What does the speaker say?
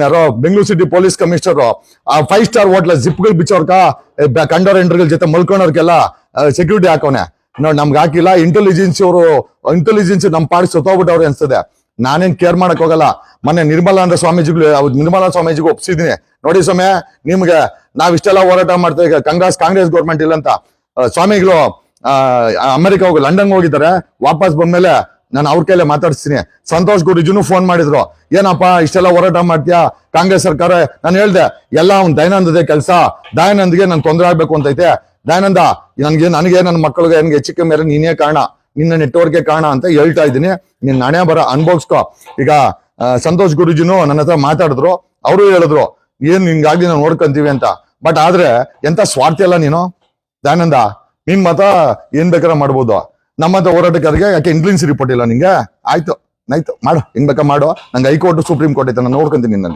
ಯಾರೋ Bengaluru city police commissioner ಆ 5 star hotel ಜಿಪ್ಗಳು ಬಿಚ್ಚೋರ್ಕ ಕಂಡೋರ್ ಎಂಡ್ರಗಳ ಜೊತೆ ಮಲ್ಕೊಂಡವ್ರಿಗೆಲ್ಲ ಸೆಕ್ಯೂರಿಟಿ ಹಾಕೋನೆ ನೋಡ್ ನಮ್ಗೆ ಹಾಕಿಲ್ಲ. ಇಂಟೆಲಿಜೆನ್ಸ್ ನಮ್ ಪಾಡಿ ಸತ್ತೋಗ್ಬಿಟ್ಟವ್ರೆ ಅನ್ಸ್ತದೆ. ನಾನೇನ್ ಕೇರ್ ಮಾಡಕ್ ಹೋಗಲ್ಲ. ಮೊನ್ನೆ ನಿರ್ಮಲಾನಂದ ಸ್ವಾಮೀಜಿಗೂ ಒಪ್ಸಿದೀನಿ. ನೋಡಿ ಸ್ವಾಮಿ, ನಿಮ್ಗೆ ನಾವ್ ಇಷ್ಟೆಲ್ಲ ಹೋರಾಟ ಮಾಡ್ತೇವೆ, ಈಗ ಕಾಂಗ್ರೆಸ್ ಗೌರ್ಮೆಂಟ್ ಇಲ್ಲ ಅಂತ. ಸ್ವಾಮಿಗಳು ಅಮೆರಿಕ ಲಂಡನ್ ಹೋಗಿದ್ದಾರೆ. ವಾಪಸ್ ಬಂದ್ಮೇಲೆ ನಾನು ಅವ್ರ ಕೈಲೇ ಮಾತಾಡಿಸ್ತೀನಿ. ಸಂತೋಷ್ ಗುರೂಜಿನೂ ಫೋನ್ ಮಾಡಿದ್ರು, ಏನಪ್ಪಾ ಇಷ್ಟೆಲ್ಲ ಹೋರಾಟ ಮಾಡ್ತೀಯಾ ಕಾಂಗ್ರೆಸ್ ಸರ್ಕಾರ? ನಾನು ಹೇಳ್ದೆ, ಎಲ್ಲ ಅವ್ನ್ ದಯಾನಂದದೇ ಕೆಲಸ. ದಯಾನಂದ್ಗೆ ನನ್ ತೊಂದರೆ ಆಗ್ಬೇಕು ಅಂತೈತೆ. ದಯಾನಂದ, ನನಗೆ ನನ್ನ ಮಕ್ಕಳಿಗೆ ನನ್ಗೆ ಹೆಚ್ಚಿಗೆ ಮೇಲೆ ನೀನೇ ಕಾರಣ, ನಿನ್ನ ನೆಟ್ವರ್ಕ್ ಕಾರಣ ಅಂತ ಹೇಳ್ತಾ ಇದ್ದೀನಿ. ನಿನ್ ನಾಣ್ಯ ಬರ ಅನ್ಭೋಗ್ಸ್ಕೊ. ಈಗ ಸಂತೋಷ್ ಗುರೂಜಿನೂ ನನ್ನ ಹತ್ರ ಮಾತಾಡಿದ್ರು. ಅವರು ಹೇಳಿದ್ರು, ಏನ್ ಹಿಂಗಾಗಿ ನಾವು ನೋಡ್ಕೊಂತೀವಿ ಅಂತ. ಬಟ್ ಆದ್ರೆ ಎಂತ ಸ್ವಾರ್ಥಿ ಅಲ್ಲ ನೀನು ದಯಾನಂದ. ನಿನ್ ಮಾತ್ರ ಏನ್ ಬೇಕಾದ್ರೆ ಮಾಡ್ಬೋದು. ನಮ್ಮಂತ ಹೋರಾಟಗಾರರಿಗೆ ಯಾಕೆ ಇಂಟೆಲಿಜೆನ್ಸ್ ರಿಪೋರ್ಟ್ ಇಲ್ಲ ನಿಂಗೆ? ಆಯ್ತು ಮಾಡು, ಹಿಂಗ್ ಬೇಕಾ ಮಾಡು. ನಂಗೆ ಹೈಕೋರ್ಟ್ ಸುಪ್ರೀಂ ಕೋರ್ಟ್ ಐತೆ, ನಾನು ನೋಡ್ಕೊಂತೀನಿ ನಿನ್ನಲ್ಲಿ.